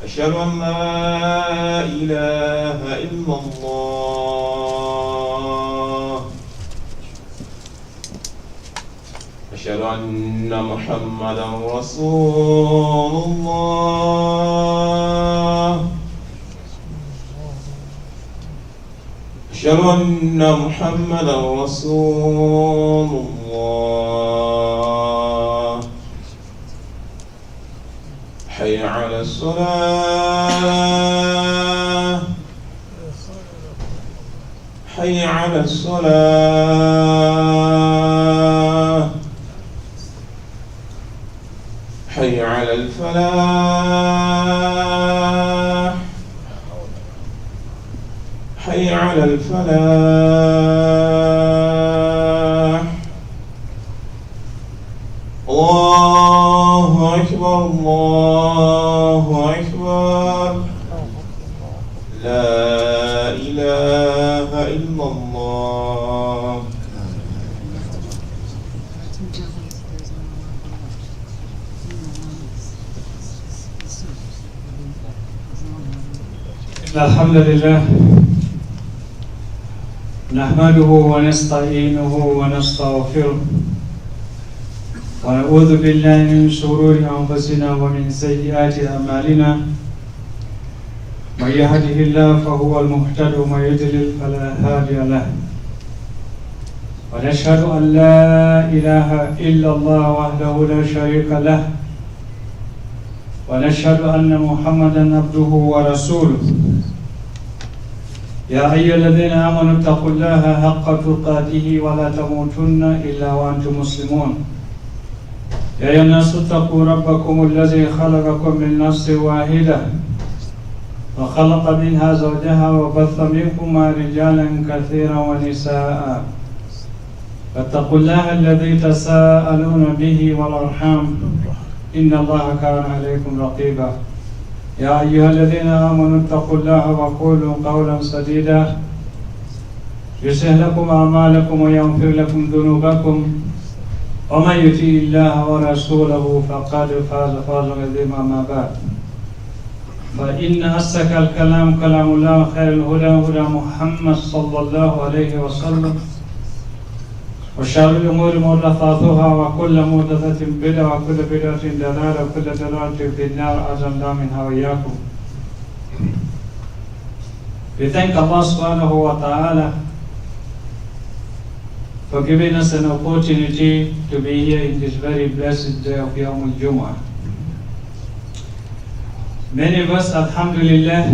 أشهد أن لا إله إلا الله. أشهد أن محمدا رسول الله. أشهد أن محمدا رسول الله. حي على الصلاة. حي على الصلاة. حي على الفلاح. حي على الفلاح. الله أكبر الله أكبر. لا إله إلا الله. الحمد لله نحمده ونستعينه ونستغفره ونعوذ بالله من شرور أنفسنا ومن سيئات أعمالنا. من يهده الله فهو المهتد ومن يضلل فلا هادي له. ونشهد أن لا إله إلا الله وحده لا شريك له. ونشهد أن محمدا عبده ورسوله. يا أيها الذين آمنوا اتقوا الله حق تقاته ولا تموتن إلا وأنتم مسلمون. يا أيها الناس اتقوا ربكم الذي خلقكم من نفس واحدة وخلق منها زوجها وبث منهما رجالا كثيرا ونساء. فاتقوا الله الذي تساءلون به والأرحام إن الله كان عليكم رقيبا. يا أيها الذين آمنوا اتقوا الله وقولوا قولا سديدا يصلح لكم أعمالكم ويغفر لكم ذنوبكم. ومن يطع الله ورسوله فقد فاز فوزا عظيما. ما بعد، فإن أصدق الكلام كلام الله وخير الهدى هدى محمد صلى الله عليه وسلم. وشر الأمور محدثاتها وكل محدثة بدعة وكل بدعة ضلالة وكل ضلالة في النار. أعاذنا الله منها وإياكم. We thank Allah subhanahu wa ta'ala for giving us an opportunity to be here in this very blessed day of Yawm al-Jumu'ah. Many of us, alhamdulillah,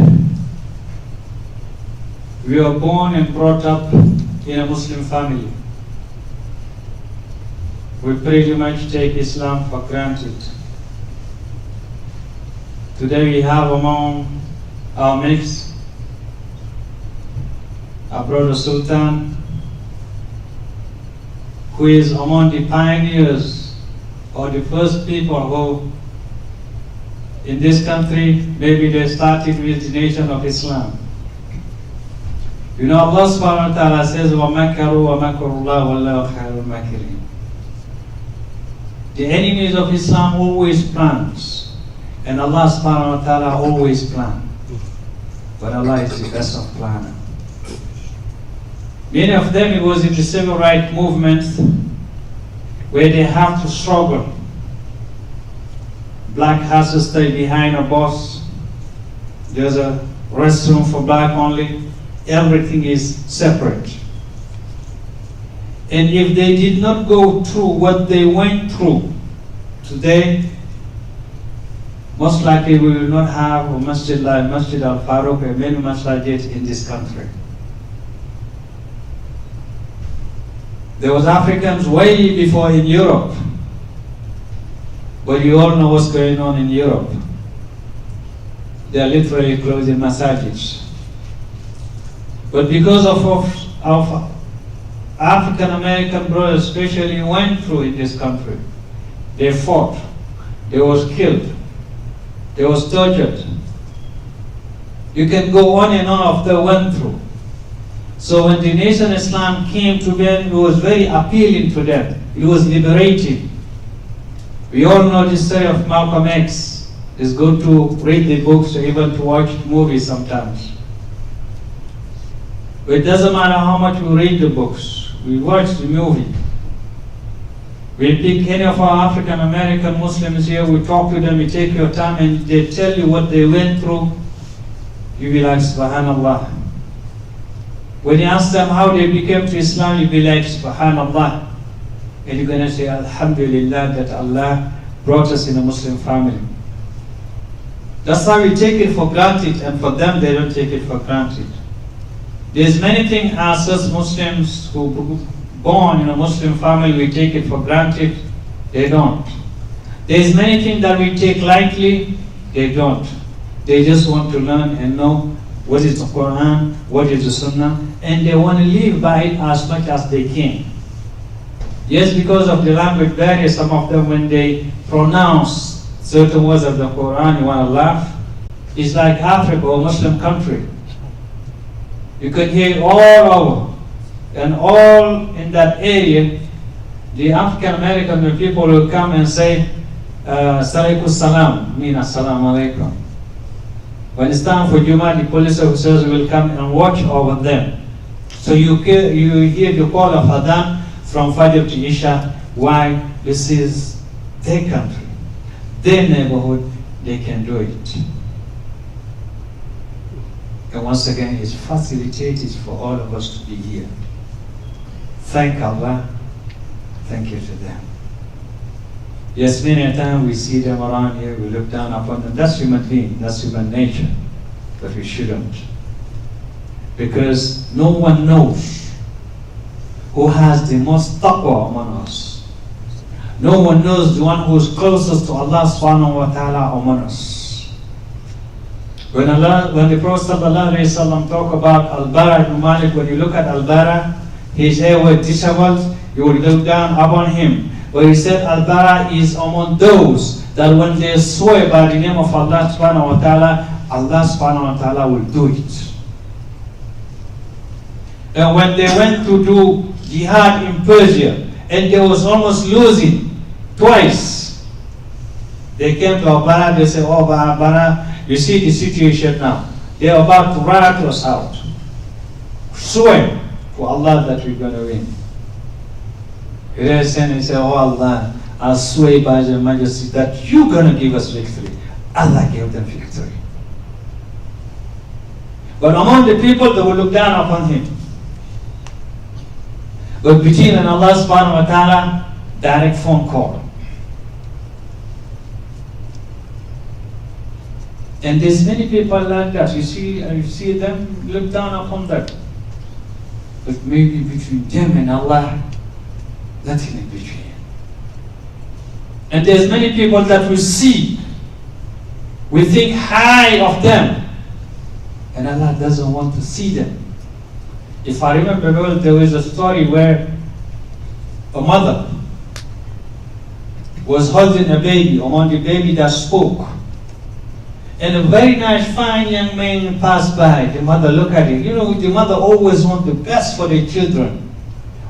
we were born and brought up in a Muslim family. We pretty much take Islam for granted. Today we have among our mix our brother Sultan, who is among the pioneers or the first people who in this country, maybe they started with the nation of Islam. You know, Allah subhanahu wa ta'ala says, وَمَكَرُوا وَمَكَرُوا اللَّهُ وَاللَّهُ خَيْرُ الْمَاكِرِينَ. The enemies of Islam always plans, and Allah subhanahu wa ta'ala always plans. But Allah is the best of planners. Many of them, it was in the civil rights movement where they have to struggle. Black has to stay behind a bus. There's a restroom for black only. Everything is separate. And if they did not go through what they went through, today, most likely we will not have a masjid like Masjid Al Farooq and many masajid in this country. There was Africans way before in Europe, but you all know what's going on in Europe. They are literally closing masajids. But because of our African American brothers especially went through in this country, they fought, they was killed, they was tortured. You can go on and on of the went through. So when the nation Islam came to them, it was very appealing to them. It was liberating. We all know the story of Malcolm X It's good to read the books or even to watch movies sometimes. But it doesn't matter how much we read the books, we watch the movie. We pick any of our African American Muslims here, we talk to them, we take your time and they tell you what they went through. You be like, Subhanallah. When you ask them how they became to Islam, you be like, Subhanallah. And you're going to say, Alhamdulillah, that Allah brought us in a Muslim family. That's why we take it for granted, and for them, they don't take it for granted. There's many things as us Muslims who born in a Muslim family, we take it for granted. They don't. There's many things that we take lightly. They don't. They just want to learn and know what is the Quran, what is the Sunnah, and they want to live by it as much as they can. Yes, because of the language barrier, some of them, when they pronounce certain words of the Quran, you want to laugh. It's like Africa or Muslim country. You can hear it all over. And all in that area, the African American people will come and say, Salaikum salam, mean assalamu alaikum. When it's time for Jumu'ah, the police officers will come and watch over them. So you hear the call of Adhan from Fajr to Isha. Why? This is their country, their neighborhood, they can do it. And once again, it's facilitated for all of us to be here. Thank Allah. Thank you to them. Yes, many a time we see them around here, we look down upon them. That's human being, that's human nature. But we shouldn't. Because no one knows who has the most taqwa among us. No one knows the one who is closest to Allah subhanahu wa ta'ala among us. When the Prophet ﷺ talk about Al-Bara ibn Malik, when you look at Al-Bara, his hair was disheveled, you will look down upon him. But he said Al-Bara is among those that when they swear by the name of Allah subhanahu wa ta'ala, Allah subhanahu wa ta'ala will do it. And when they went to do jihad in Persia, and they was almost losing twice, they came to Al-Bara, they said, oh Al-Bara, you see the situation now. They are about to rat us out. Swear to Allah that we're going to win. He said, oh Allah, I swear by your majesty that you're going to give us victory. Allah gave them victory. But among the people, they will look down upon him. But between and Allah subhanahu wa ta'ala, direct phone call. And there's many people like that. You see them look down upon that. But maybe between them and Allah, nothing in between. And there's many people that we see, we think high of them, and Allah doesn't want to see them. If I remember well, there was a story where a mother was holding a baby, among the baby that spoke. And a very nice, fine young man passed by. The mother looked at him. You know, the mother always wants the best for the children.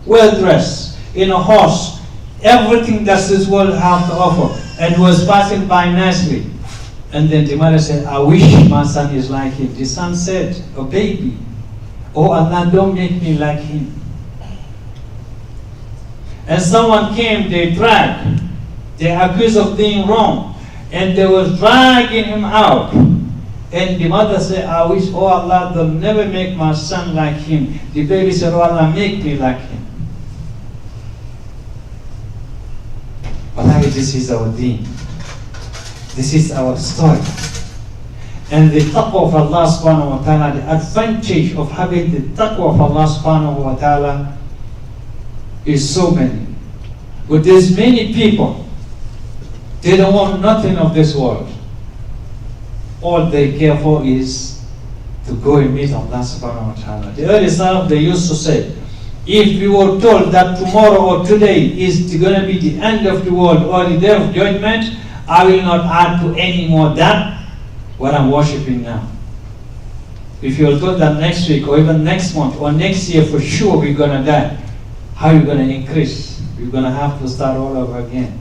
Well dressed, in a horse, everything that this world has to offer. And he was passing by nicely. And then the mother said, I wish my son is like him. The son said, a baby, oh Allah, don't make me like him. And someone came, they dragged, they accused of being wrong. And they were dragging him out. And the mother said, I wish, oh Allah, don't never make my son like him. The baby said, oh Allah, make me like him. Wallahi, this is our deen. This is our story. And the taqwa of Allah subhanahu wa ta'ala, the advantage of having the taqwa of Allah subhanahu wa ta'ala is so many. But there's many people, they don't want nothing of this world. All they care for is to go and meet Allah subhanahu wa ta'ala. The early Salaf, they used to say, if we were told that tomorrow or today is going to be the end of the world or the day of judgment, I will not add to any more than what I'm worshipping now. If you were told that next week or even next month or next year for sure we're going to die, how are you going to increase? You're going to have to start all over again.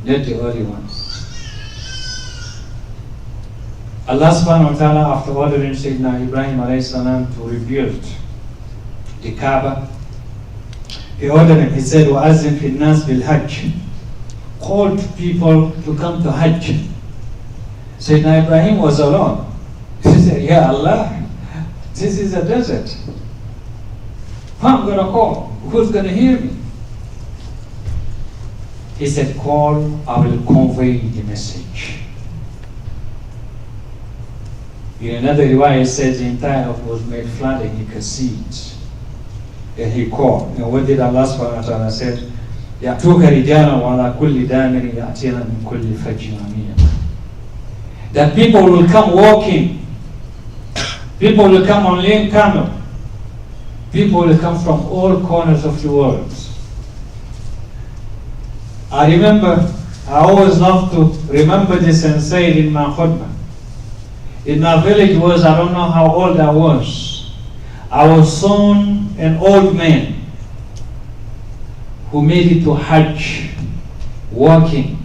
Not the early ones. Allah subhanahu wa ta'ala, after ordering Sayyidina Ibrahim alayhi salam to rebuild the Kaaba, He ordered him, He said, وَأَذِّنْ فِي النَّاسِ بِالْحَجِّ, called people to come to Hajj. Sayyidina Ibrahim was alone. He said, Ya Allah, this is a desert. Who am I going to call? Who's going to hear me? He said, call, I will convey the message. In another riwayah, it says the entire earth was made flat and he could see it. And he called. And what did Allah subhanahu wa ta'ala say? يَأْتُوكَ رِجَالًا وَعَلَى كُلِّ دَامِرٍ يَأْتِينَ مِنْ كُلِّ فَجٍّ عَمِيقٍ. That people will come walking. People will come on lame camel. People will come from all corners of the world. I remember, I always love to remember this and say it in my khutbah. In my village I don't know how old I was. I was soon an old man who made it to Hajj, walking.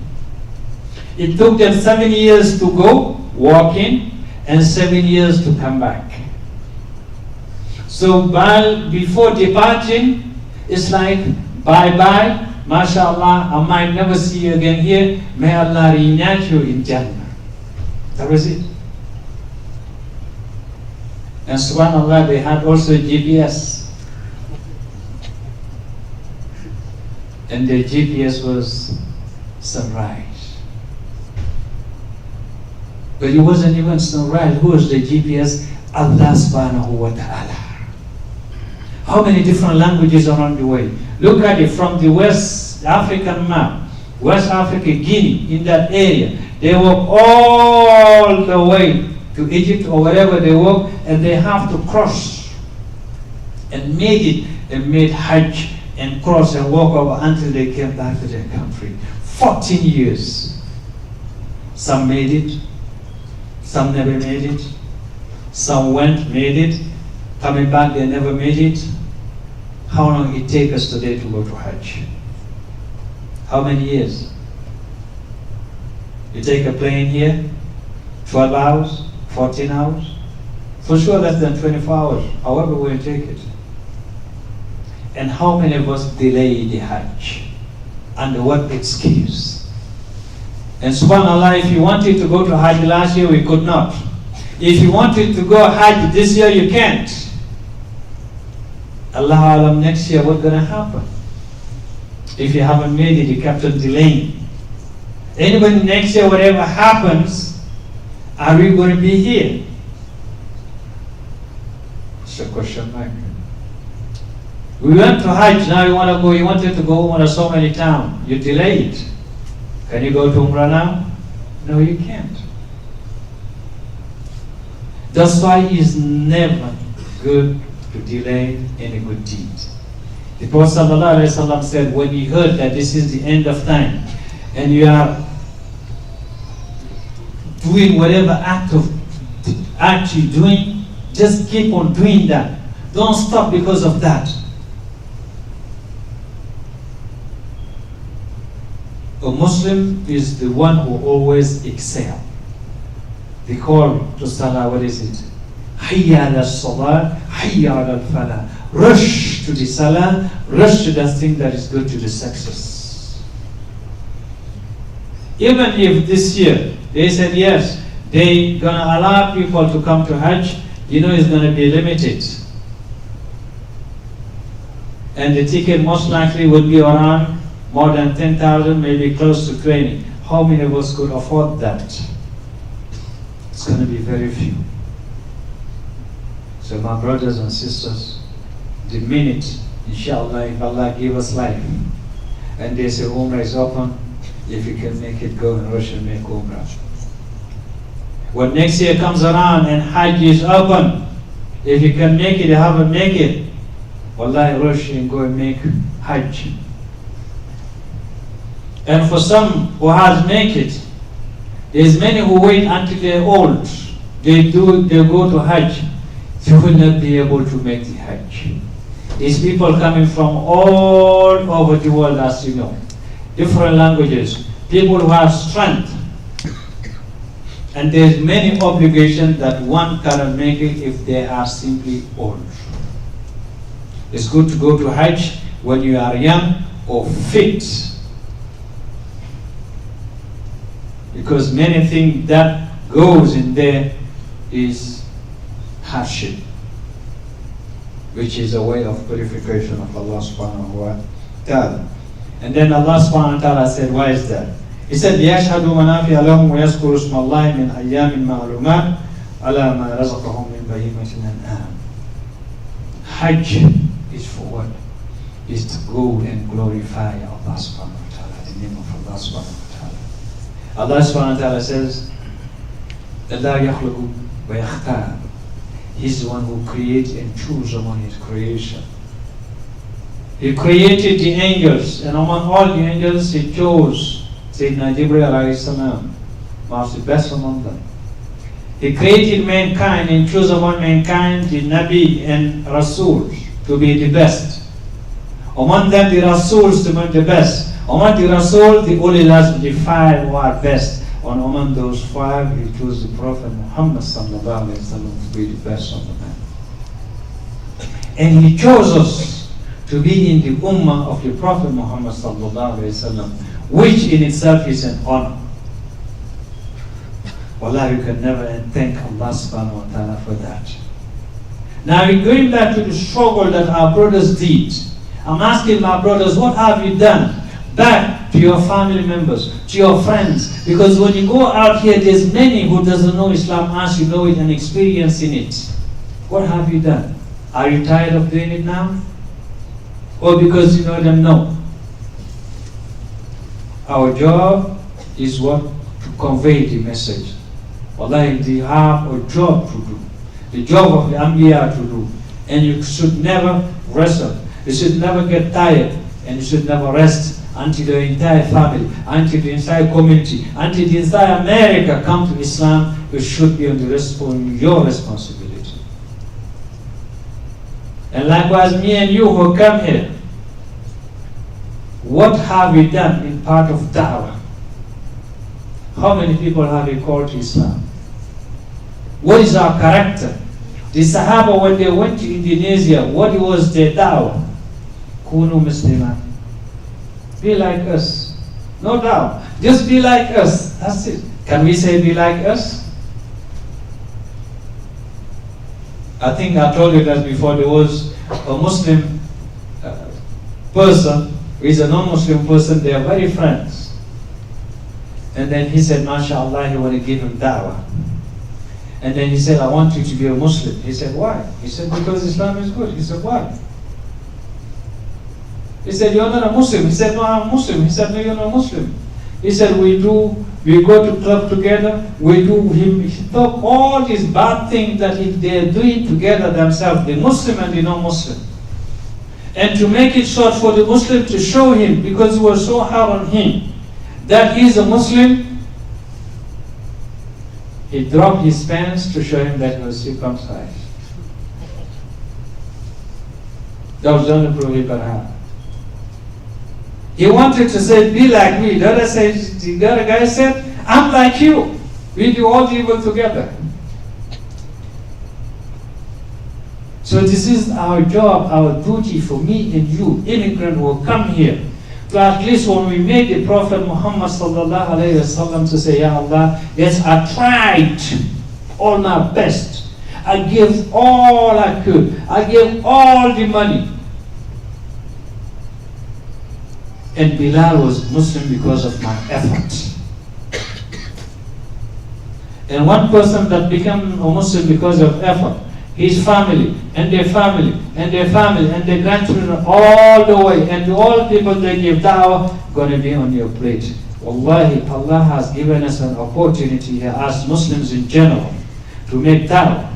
It took them 7 years to go, walking, and 7 years to come back. So before departing, it's like, bye-bye, mashallah, I might never see you again here. May Allah reunite you in Jannah. That was it. And subhanAllah, they had also GPS. And their GPS was sunrise. But it wasn't even sunrise. Who was the GPS? Allah subhanahu wa ta'ala. How many different languages are on the way? Look at it from the West African map. West Africa, Guinea, in that area. They walk all the way to Egypt or wherever they walk, and they have to cross. And made Hajj and cross and walk over until they came back to their country. 14 years. Some made it, some never made it. Some went, made it, coming back they never made it. How long it take us today to go to Hajj? How many years? You take a plane here, 12 hours, 14 hours? For sure less than 24 hours, however we take it. And how many of us delay the Hajj? Under what excuse? And subhanAllah, if you wanted to go to Hajj last year, we could not. If you wanted to go Hajj this year, you can't. Allah Alam, next year, what's going to happen? If you haven't made it, you kept on delaying. Anybody next year, whatever happens, are we going to be here? It's a question mark. We went to Hajj, now you want to go, you wanted to go on so many times. You delayed. Can you go to Umrah now? No, you can't. That's why it's never good to delay any good deed. The Prophet ﷺ said, when you heard that this is the end of time, and you are doing whatever act you're doing, just keep on doing that. Don't stop because of that. A Muslim is the one who always excels. They call to Salah, what is it? Hayya ala salah, hayya ala falah. Rush to the Salah, rush to that thing that is good to the success. Even if this year they said yes, they're going to allow people to come to Hajj, you know it's going to be limited. And the ticket most likely would be around more than 10,000, maybe close to 20. How many of us could afford that? It's going to be very few. So my brothers and sisters, the minute, inshallah, if Allah give us life, and they say Umrah is open, if you can make it, go and rush and make Umrah. When next year comes around and Hajj is open, if you can make it, you haven't make it, wallahi, rush and go and make Hajj. And for some who has make it, there's many who wait until they're old. They go to Hajj. They will not be able to make the Hajj. These people coming from all over the world, as you know, different languages, people who have strength. And there's many obligations that one cannot make it if they are simply old. It's good to go to Hajj when you are young or fit. Because many things that goes in there is hardship, which is a way of purification of Allah subhanahu wa ta'ala. And then Allah subhanahu wa ta'ala said, why is that? He said, لِيَشْهَدُوا مَنَافِعَ لَهُمْ وَيَذْكُرُوا اسْمَ اللَّهِ مِنْ أَيَّامٍ مَعْلُومَاتٍ عَلَى مَا رَزَقَهُم مِّن بَهِيمَةِ الْأَنْعَامِ. Hajj is for what? Is to go and glorify Allah subhanahu wa ta'ala, the name of Allah subhanahu wa ta'ala. Allah subhanahu wa ta'ala says, Allah yakhluqu wa yakhtar. He's the one who creates and chooses among his creation. He created the angels, and among all the angels, he chose Sayyidina Jibreel alayhi salam, was the best among them. He created mankind and chose among mankind the Nabi and Rasuls to be the best. Among them, the Rasuls to be the best. Among the Rasul, the Ulil Azm, the five who are best. And among those five, he chose the Prophet Muhammad sallallahu alaihi wasallam to be the best of the men. And he chose us to be in the ummah of the Prophet Muhammad sallallahu alaihi wasallam, which in itself is an honor. Wallah, you can never thank Allah subhanahu wa ta'ala for that. Now we're going back to the struggle that our brothers did. I'm asking my brothers, what have you done? Back to your family members, to your friends. Because when you go out here, there's many who doesn't know Islam as you know it and experiencing it. What have you done? Are you tired of doing it now? Or because you know them? No. Our job is what? To convey the message. Wallahi, they have a job to do. The job of the Anbiya to do. And you should never rest up. You should never get tired. And you should never rest until the entire family, until the entire community, until the entire America come to Islam. You should be on your responsibility. And likewise, me and you who come here, what have we done in part of da'wah? How many people have we called to Islam? What is our character? The Sahaba, when they went to Indonesia, what was their da'wah? Kunu Musliman. Be like us. No doubt. Just be like us. That's it. Can we say be like us? I think I told you that before. There was a Muslim person who is a non-Muslim person. They are very friends. And then he said, MashaAllah, he want to give him da'wah. And then he said, I want you to be a Muslim. He said, why? He said, because Islam is good. He said, why? He said, you're not a Muslim. He said, no, I'm a Muslim. He said, no, you're not a Muslim. He said, we go to club together, he talk all these bad things that they're doing together themselves, the Muslim and the non-Muslim. And to make it short for the Muslim to show him, because it was so hard on him, that he's a Muslim, he dropped his pants to show him that he was circumcised. That was the only proof he could have. He wanted to say, be like me. The other guy said, I'm like you. We do all the evil together. So this is our job, our duty for me and you, immigrant who come here. To at least when we made the Prophet Muhammad sallallahu alayhi wasallam to say, Ya Allah, yes, I tried all my best. I gave all I could. I gave all the money. And Bilal was Muslim because of my effort. And one person that became a Muslim because of effort, his family, and their family, and their family, and their grandchildren, all the way, and all people they give da'wah, going to be on your plate. Wallahi, Allah has given us an opportunity here as Muslims in general to make da'wah,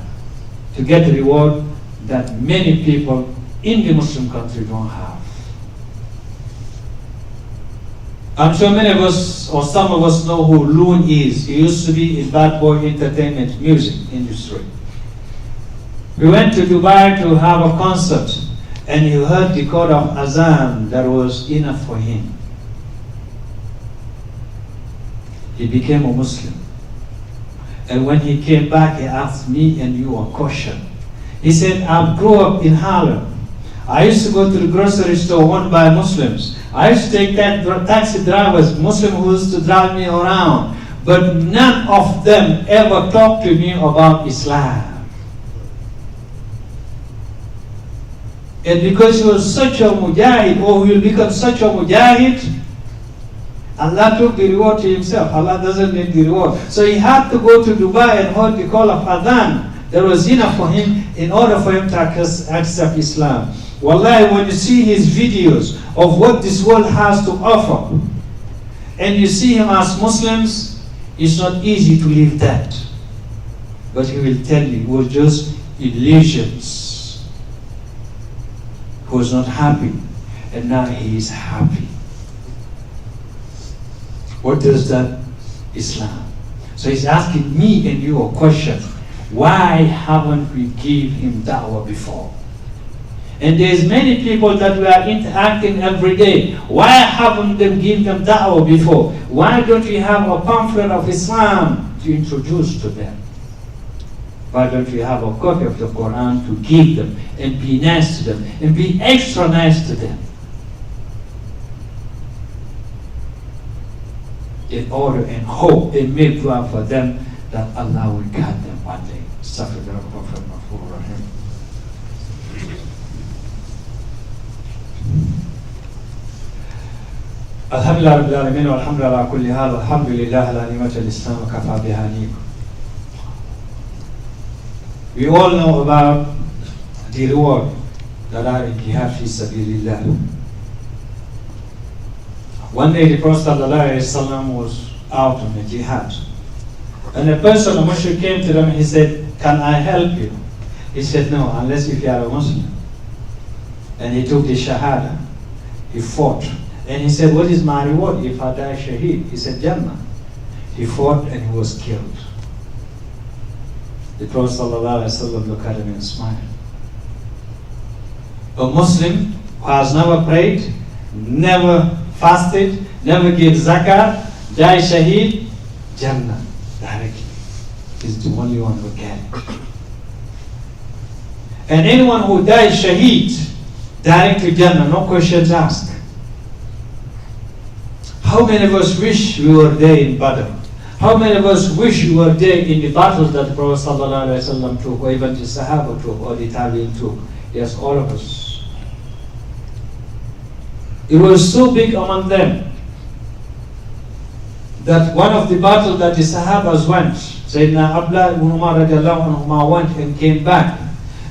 to get the reward that many people in the Muslim country don't have. I'm sure many of us, or some of us, know who Loon is. He used to be in Bad Boy Entertainment music industry. We went to Dubai to have a concert, and he heard the call of Azan that was enough for him. He became a Muslim. And when he came back, he asked me and you a question. He said, I grew up in Harlem. I used to go to the grocery store owned by Muslims. I used to take taxi drivers, Muslims who used to drive me around. But none of them ever talked to me about Islam. And because he was such a mujahid, or he will become such a mujahid, Allah took the reward to himself. Allah doesn't need the reward. So he had to go to Dubai and heard the call of Adhan. There was enough for him in order for him to accept Islam. Wallahi, when you see his videos of what this world has to offer, and you see him as Muslims, it's not easy to leave that. But he will tell you, it was just illusions. He was not happy, and now he is happy. What does that Islam? So he's asking me and you a question. Why haven't we given him da'wah before? And there's many people that we are interacting every day. Why haven't them given them da'wah before? Why don't we have a pamphlet of Islam to introduce to them? Why don't we have a copy of the Quran to give them and be nice to them and be extra nice to them? In order and hope and make dua for them that Allah will guide them one day. Alhamdulillah Rabbil Alamin wa alhamdulillah ala kulli hal wa alhamdulillah ala ni'mat al-Islam wa kafa biha ni'ma. We all know about the reward that are in jihad fi sabilillah. One day the Prophet ﷺ was out on a jihad. And a person, a mushrik, came to them and he said, can I help you? He said, no, unless if you are a Muslim. And he took the shahada. He fought. And he said, what is my reward if I die shaheed? He said, Jannah. He fought and he was killed. The Prophet ﷺ looked at him and smiled. A Muslim who has never prayed, never fasted, never gave zakat, died shaheed, Jannah directly. Is the only one who can. And anyone who died shaheed, directly Jannah, no questions asked. How many of us wish we were there in Badr? How many of us wish we were there in the battles that the Prophet ﷺ took, or even the Sahaba took, or the Tabi'in took? Yes, all of us. It was so big among them that one of the battles that the Sahabas went, Sayyidina Abdullah ibn Umar radiallahu anhu went and came back.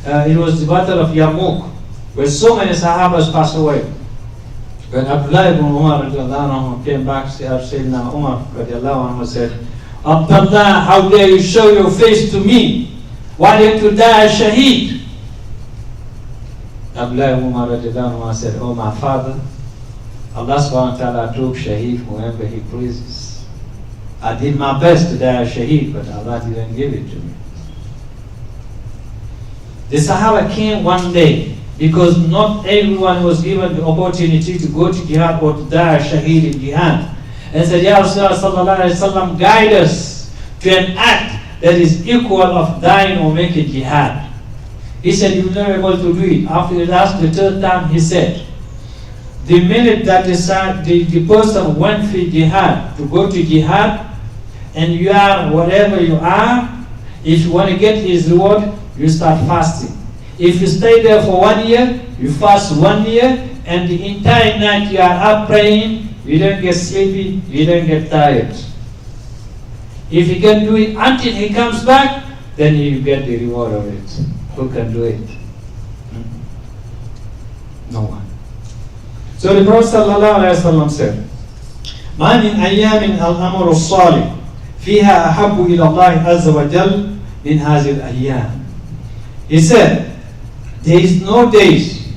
It was the battle of Yarmouk, where so many Sahabas passed away. When Abdullah ibn Umar radiallahu anhu came back, Sayyidina Umar radiallahu anhu said, Abdullah, how dare you show your face to me? Why didn't you die as shaheed? Abdullah ibn Umar radiallahu anhu said, oh my father, Allah subhanahu wa ta'ala took shaheed whoever he pleases. I did my best to die as shaheed, but Allah didn't give it to me. The Sahaba came one day, because not everyone was given the opportunity to go to jihad or to die as shaheed in jihad. And said, Ya Rasulullah sallallahu alayhi wa sallam, guide us to an act that is equal of dying or making jihad. He said, you will never be able to do it. After he asked the third time, he said, the minute that the person went for jihad, to go to jihad, and you are whatever you are, if you want to get his reward, you start fasting. If you stay there for 1 year, you fast 1 year, and the entire night you are up praying, you don't get sleepy, you don't get tired. If you can do it until he comes back, then you get the reward of it. Who can do it? No one. So the Prophet ﷺ said, ما من أيام الأمر الصالح فيها أحب إلى الله عز وجل من هذه الأيام. He said, there is no days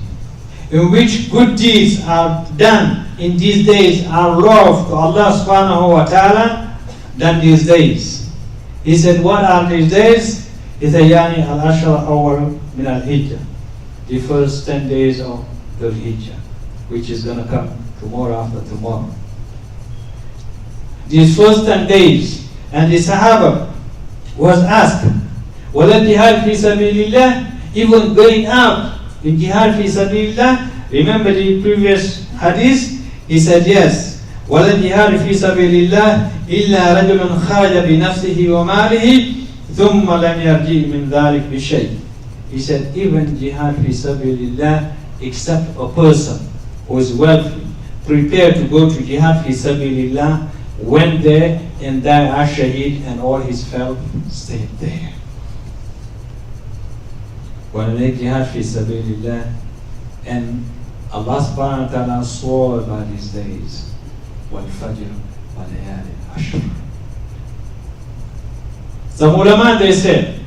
in which good deeds are done in these days are loved to Allah subhanahu wa ta'ala than these days. He said, what are these days? He said, Yani al-ashar awwal min al-hijjah, the first 10 days of the hijjah, which is going to come tomorrow after tomorrow. These first 10 days, and the Sahaba was asked, وَلَا jihad fi sabilillah, even going out in jihad fi sabilillah? Remember the previous hadith? He said yes. وَلَا jihad fi sabilillah إِلَّا رَجُلٌ خَرَجَ بِنَفْسِهِ وَمَالِهِ ثُمَّ لَمْ يَرْجِعْ مِنْ ذَلِكَ بِشَيْءٍ. He said even jihad fi sabilillah, except a person who is wealthy, prepared to go to jihad fi sabilillah, went there and died as shaheed, and all his wealth stayed there. When they jihad fi sabilillah, and Allah subhanahu wa ta'ala swore about these days, wal fajr wal layali ashr. Some ulama, they said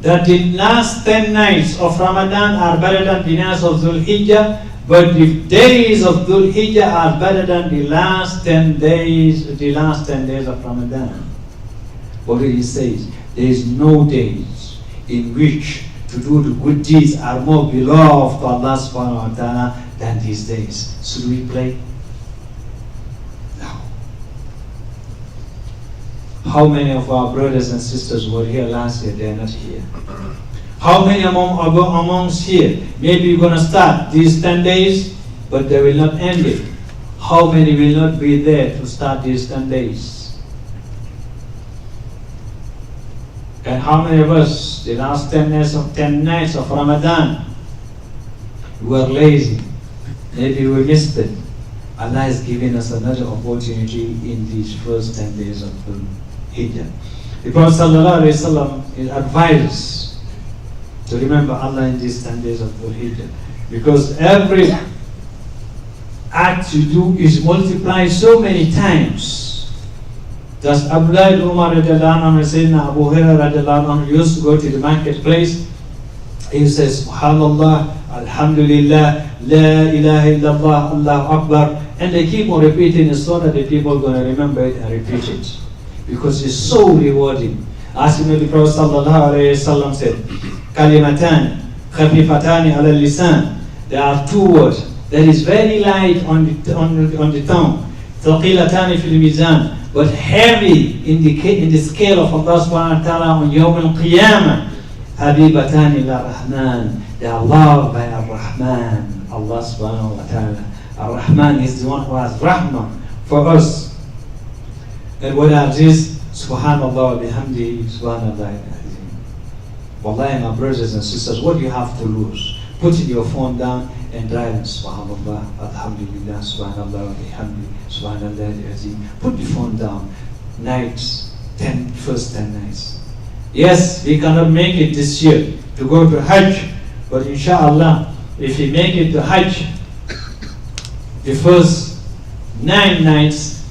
that the last 10 nights of Ramadan are better than the nights of Dhul Hijjah, but the days of Dhul Hijjah are better than the last 10 days of Ramadan. What he says, there is no days in which to do the good deeds are more beloved to Allah subhanahu wa ta'ala than these days. Should we play? No. How many of our brothers and sisters were here last year? They are not here. How many amongst here? Maybe you're going to start these 10 days, but they will not end it. How many will not be there to start these 10 days? And how many of us, the last 10 nights of Ramadan, were lazy? Maybe we missed it. Allah is giving us another opportunity in these first 10 days of the Hijjah. The Prophet ﷺ advised us to remember Allah in these 10 days of the Hijjah, because every act you do is multiplied so many times. Thus Abdullah ibn Umar radiallahu anhu and Sayyidina Abu Hurairah radiallahu anhu used to go to the marketplace. He says, Subhanallah, Alhamdulillah, La ilaha illallah, Allahu Akbar. And they keep on repeating it so that the people are going to remember it and repeat it, because it's so rewarding. As you know, the Prophet sallallahu alayhi wa sallam said, Kalimatan, khafifatani ala lisan. There are two words that is very light on the tongue. Thaqilatani fil mizan, but heavy in the scale of Allah subhanahu wa ta'ala on Yawm al-Qiyamah. Habibatani ila Rahman. They are loved by Ar-Rahman, Allah subhanahu wa ta'ala. Ar-Rahman is the one who has Rahmah for us. And what are these? Subhanallah bihamdihi, subhanallah. Wallahi, my brothers and sisters, what do you have to lose? Put your phone down and dial Subhanallah, Alhamdulillah, Subhanallah, Bihamdi, Subhanallah, Azim. Put the phone down. Nights, first 10 nights. Yes, we cannot make it this year to go to Hajj, but inshallah, if we make it to Hajj, the first 9 nights,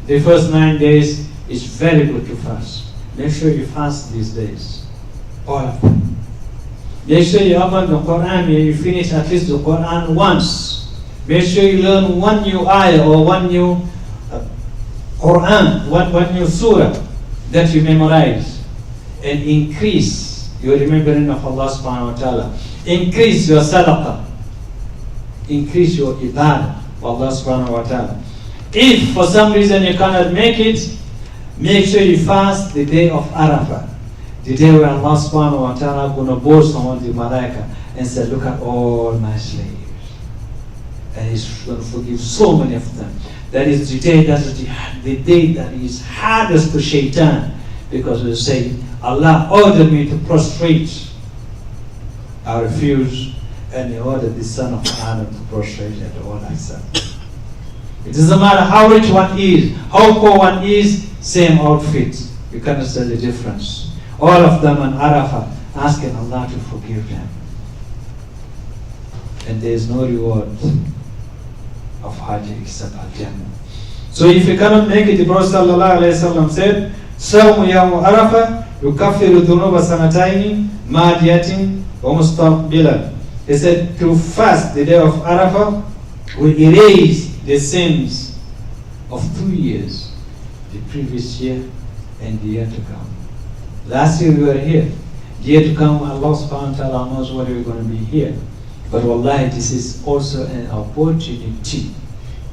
the first 9 days is very good to fast. Make sure you fast these days, all of them. Make sure you open the Quran and you finish at least the Quran once. Make sure you learn one new ayah or one new Quran, one new surah that you memorize, and increase your remembering of Allah subhanahu wa ta'ala. Increase your sadaqah. Increase your ibadah for Allah subhanahu wa ta'ala. If for some reason you cannot make it, make sure you fast the day of Arafah. The day where Allah subhanahu wa ta'ala is going to boast on the malaika and say, look at all my slaves. And He's going to forgive so many of them. That is the day that is hardest to shaitan, because we say, Allah ordered me to prostrate. I refuse, and He ordered the son of Adam to prostrate, and all I said. It doesn't matter how rich one is, how poor one is, same outfit. You cannot tell the difference. All of them on Arafah asking Allah to forgive them. And there is no reward of Hajj except Al-Jannah. So if you cannot make it, the Prophet ﷺ said, Sawmu yawmu Arafah yukaffiru dhunuba sanataini madiyatin wa mustaqbilan. He said, to fast the day of Arafah will erase the sins of 2 years, the previous year and the year to come. Last year we were here. The year to come, Allah subhanahu wa ta'ala knows whether we're going to be here. But wallahi, this is also an opportunity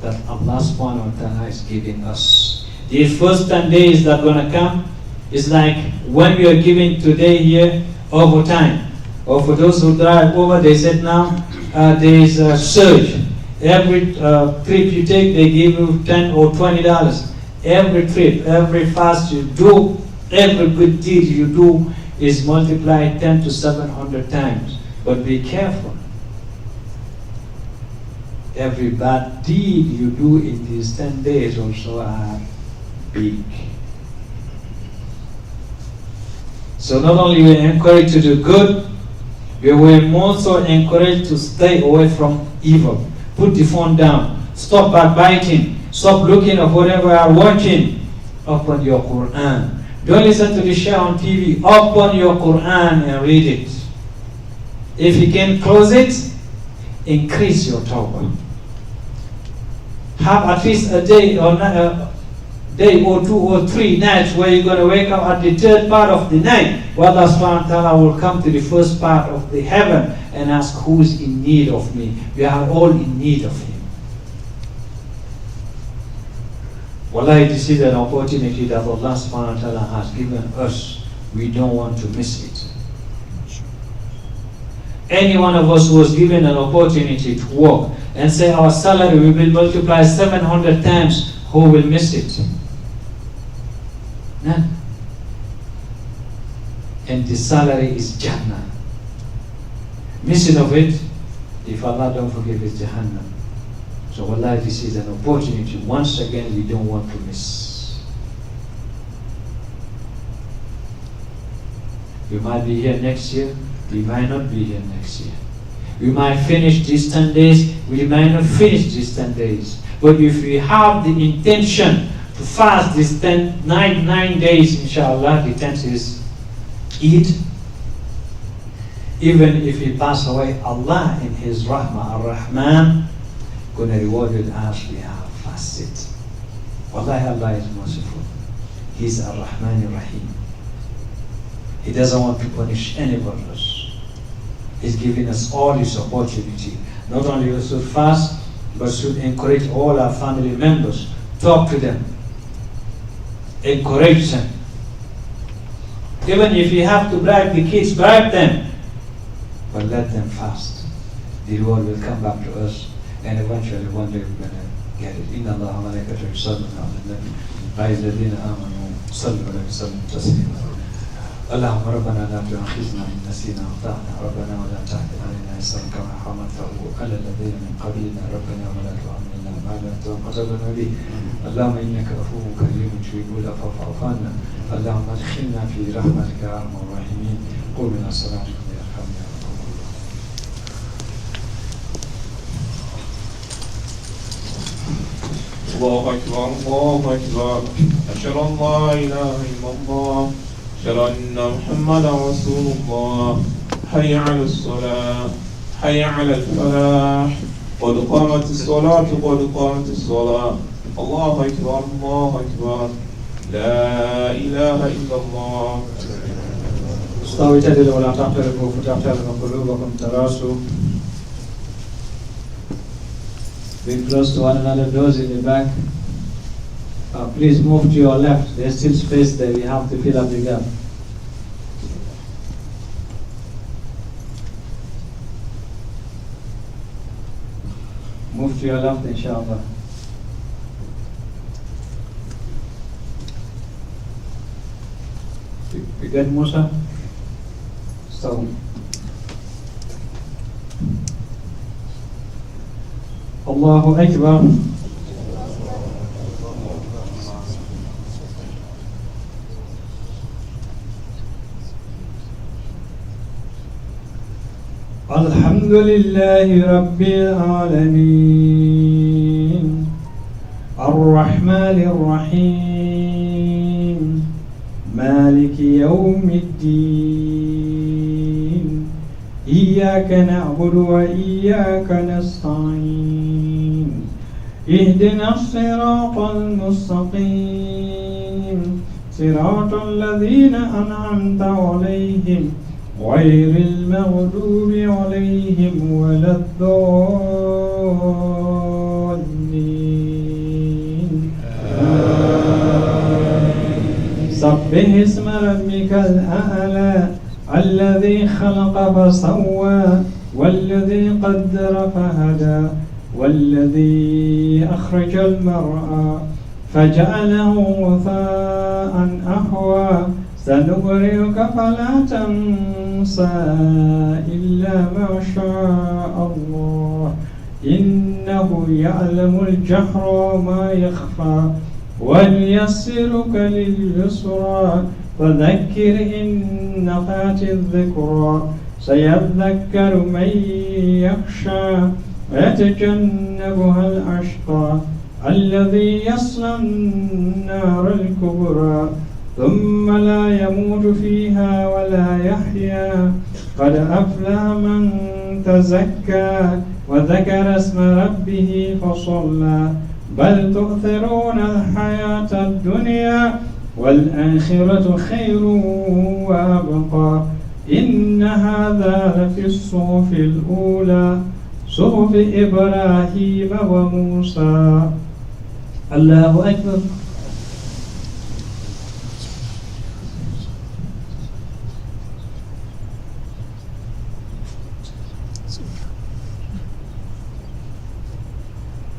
that Allah subhanahu wa ta'ala is giving us. These first 10 days that are going to come It's like when we are giving today here overtime. Or for those who drive over, they said now there is a surge. Every trip you take, they give you $10 or $20. Every trip, every fast you do, every good deed you do is multiplied 10 to 700 times. But be careful. Every bad deed you do in these 10 days also are big. So not only we are encouraged to do good, we were also encouraged to stay away from evil. Put the phone down. Stop backbiting. Stop looking at whatever you are watching. Open your Quran. Don't listen to the show on TV. Open your Quran and read it. If you can close it, increase your tawbah. Have at least a day or 2 or 3 nights where you're going to wake up at the third part of the night, where Allah subhanahu wa ta'ala will come to the first part of the heaven and ask, who's in need of me? We are all in need of Him. Wallahi, this is an opportunity that Allah subhanahu wa ta'ala has given us. We don't want to miss it. Any one of us who was given an opportunity to work and say our salary will be multiplied 700 times, who will miss it? None. And the salary is Jannah. Missing of it, if Allah don't forgive, it's Jahannam. So wallahi, this is an opportunity. Once again, we don't want to miss. We might be here next year, we might not be here next year. We might finish these 10 days, we might not finish these 10 days. But if we have the intention to fast these 9 days, inshallah, the 10th is Eid. Even if we pass away, Allah in His Rahmah Ar-Rahman gonna reward it as we have fasted. Wallahi, Allah is merciful. He's Ar-Rahman Ar-Rahim. He doesn't want to punish any of us. He's giving us all this opportunity. Not only we should fast, but should encourage all our family members. Talk to them. Encourage them. Even if you have to bribe the kids, bribe them. But let them fast. The reward will come back to us, and eventually one day we're going to get it. Inna Allah wa malaikatahu yusalluna 'alan nabi ya ayyuhalladhina amanu sallu 'alaihi wa sallimu taslima. اللهم ربنا لا تؤاخذنا إن نسينا وأخطأنا ربنا ولا تحمل علينا إصرا كما حملته على الذين من قبلنا ربنا ولا تحملنا ما لا طاقة لنا به اللهم إنك عفو كريم تحب العفو فاعف عنا اللهم ادخلنا في رحمتك يا أرحم الراحمين قل إلى صلاتكم يرحمني يرحمكم الله. الله أكبر الله أكبر أشهد أن لا إله إلا الله أشهد أن محمدا رسول الله حي على الصلاة حي على الفلاح قد قامت الصلاة قد قامت الصلاة الله أكبر الله أكبر لا إله إلا الله. استووا اعتدلوا ولا تعترضوا فتعترضوا قلوبكم تراسوا. Be close to one another. Those in the back, please move to your left. There's still space there. We have to fill up the gap. Move to your left, inshallah. You get Musa? So. Allahu Akbar. Alhamdulillahi Rabbil Alameen Ar-Rahmanir Rahim Maliki Yawmiddin Iyyaka na'budu wa iyyaka nasta'in Ihdina as-siratal mustaqim Siratal ladhina an'amta alayhim غير المغضوب عليهم ولا الضالين سبح اسم ربك الأعلى الذي خلق فسوى والذي قدر فهدى والذي أخرج المرعى فجعله غثاء أحوى سنقرئك فلا تنسى إلا ما شاء الله إنه يعلم الجهر وما يخفى وليسرك لليسرى فذكر إن نفعت الذكرى سيذكر من يخشى ويتجنبها الأشقى الذي يصلى النار الكبرى ثم لا يموت فيها ولا يحيا قد أفلح من تزكى وذكر اسم ربه فصلى بل تؤثرون الحياة الدنيا والآخرة خير وأبقى إن هذا لفي الصحف الأولى صحف إبراهيم وموسى. الله أكبر.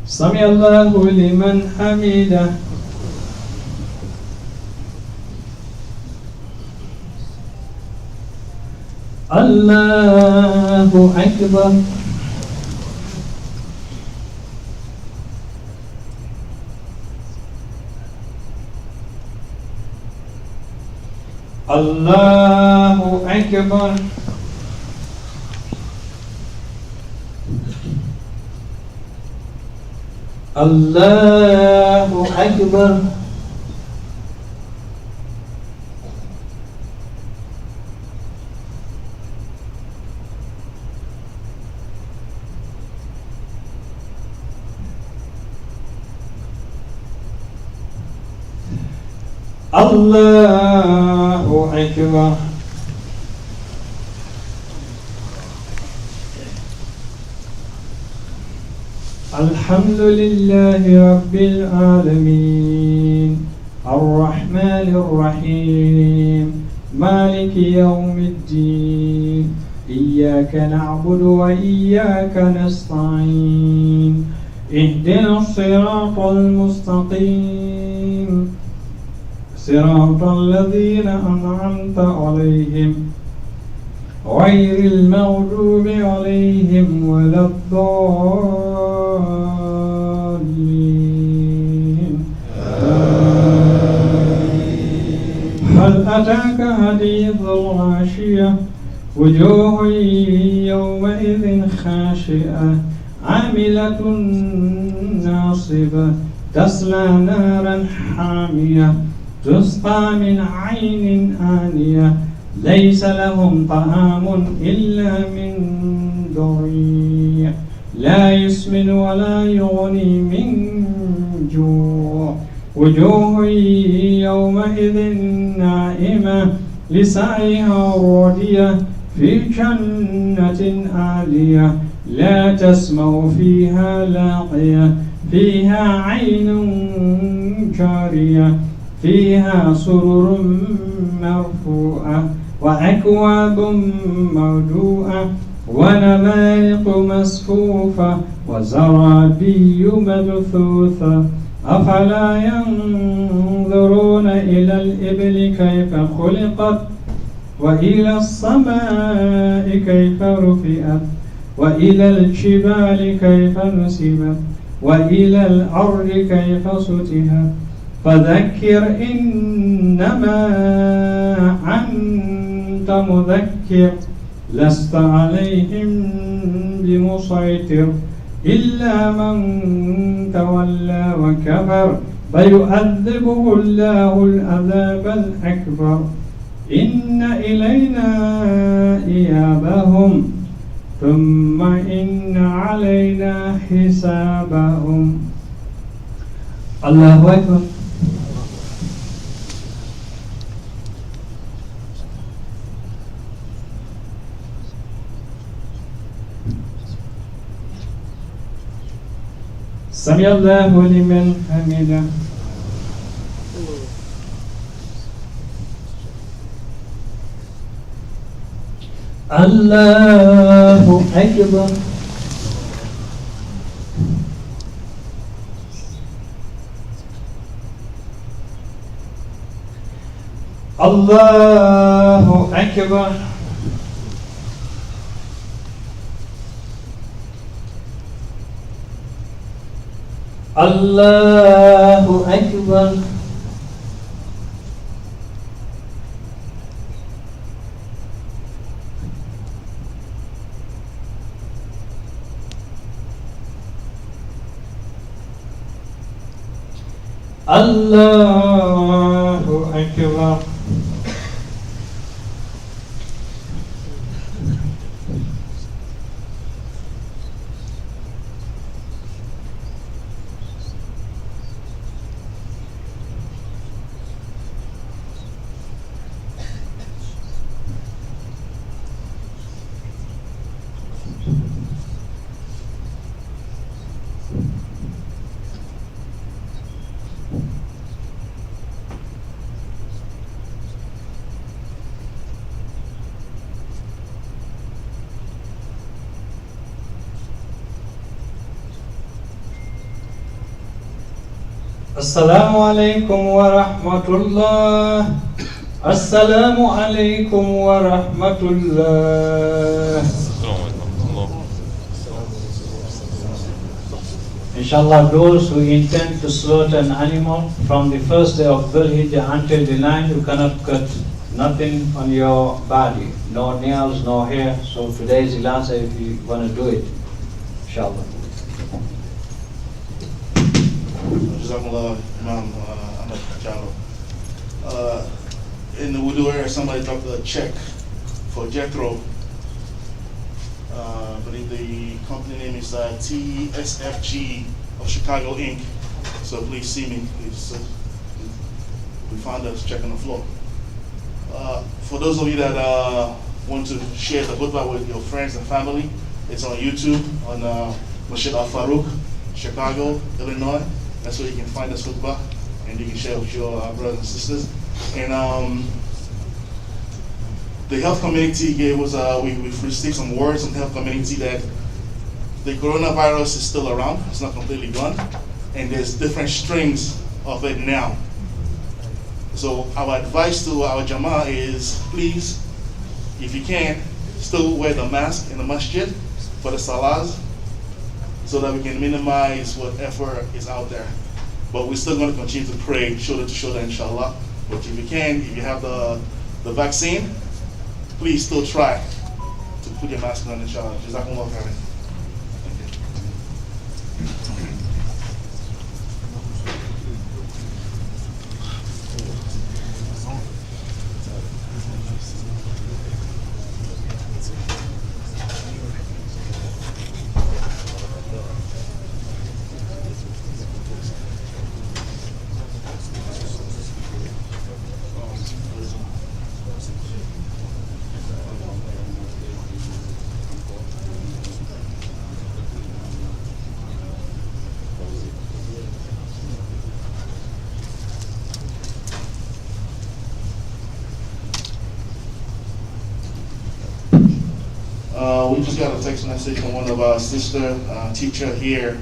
سمع الله لمن حمده. الله أكبر. الله أكبر. الله أكبر. الله أكبر. الحمد لله رب العالمين الرحمن الرحيم مالك يوم الدين إياك نعبد وإياك نستعين اهدنا الصراط المستقيم صراط الذين أنعمت عليهم غير المغضوب عليهم ولا الضالين. هل أتاك حديث الغاشية وجوه يومئذ خاشعة عاملة ناصبة تصلى نارا حامية تسقى من عين آنية ليس لهم طعام إلا من ضريع لا يسمن ولا يغني من جوع وجوه يومئذ نائمة لسعيها راضية في جنة عالية لا تسمع فيها لاغية فيها عين جارية فيها سرر مرفوعة وأكواب موضوعة ونمارق مصفوفة وزرابي مبثوثة أفلا ينظرون إلى الإبل كيف خلقت وإلى السماء كيف رفعت وإلى الجبال كيف نصبت وإلى الأرض كيف سطحت فذكر إنما أنت مذكر لست عليهم بمسيطر إلا من تولى وكفر فيؤذبه الله العذاب الأكبر إن إلينا إيابهم ثم إن علينا حسابهم. الله أكبر. سمع الله لمن حمده. Allahu Akbar. Allahu Akbar. Allahu Akbar. Allahu Akbar. Assalamu alaikum wa rahmatullah. Assalamu alaikum wa rahmatullah. Inshallah, those who intend to slaughter an animal from the first day of Dhul Hijjah until the 9th, you cannot cut nothing on your body, no nails, no hair. So today is the last day if you want to do it, inshallah. Jazakumullah, Imam Ahmad Jalo. In the wudu area, somebody dropped a check for Jethro. I believe the company name is TSFG of Chicago Inc. So please see me. Please, we found a check on the floor. For those of you that want to share the khutbah with your friends and family, it's on YouTube on Masjid Al Farooq, Chicago, Illinois. That's where you can find this khutbah and you can share with your brothers and sisters. And the health community gave us, we've received some words from the health community that the coronavirus is still around, it's not completely gone, and there's different strains of it now. So our advice to our Jama'ah is, please, if you can, still wear the mask in the masjid for the salahs, so that we can minimize whatever is out there. But we're still going to continue to pray shoulder to shoulder, inshallah. But if you can, if you have the vaccine, please still try to put your mask on, inshallah. Jazakumullah khairan. We just got a text message from one of our sister teacher here.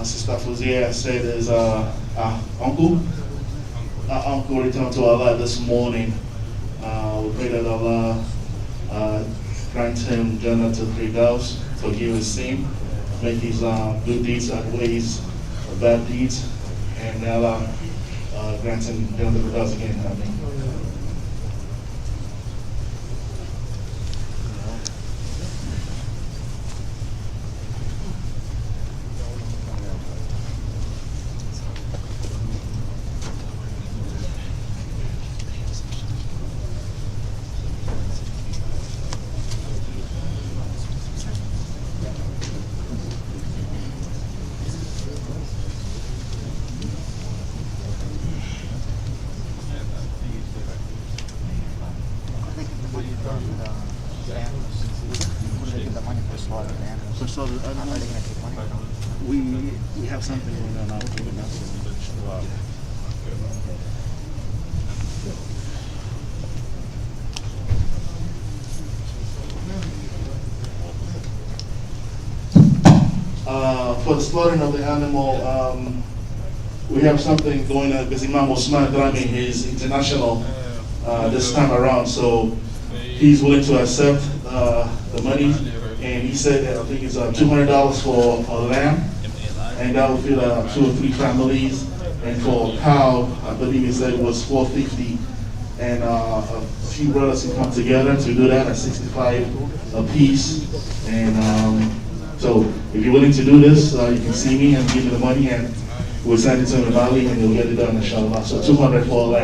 Sister Fuzia said his uncle returned to Allah this morning. We pray that Allah grant him Jannah to Firdaus, forgive his sin, make his good deeds outweigh his bad deeds, and Allah grant him Jannah to Firdaus again. Amen. We have something going on now. for the slaughtering of the animal, we have something going on because Imam Osman Drami is international this time around, so he's willing to accept the money, and he said that I think it's $200 for a lamb, and that will feed 2 or 3 families, and for a cow, I believe he said it was $450, and a few brothers can come together to do that at $65 a piece, and so if you're willing to do this, you can see me and give me the money, and we'll send it to him in Bali, and he'll get it done, inshallah. So $200 for a lamb.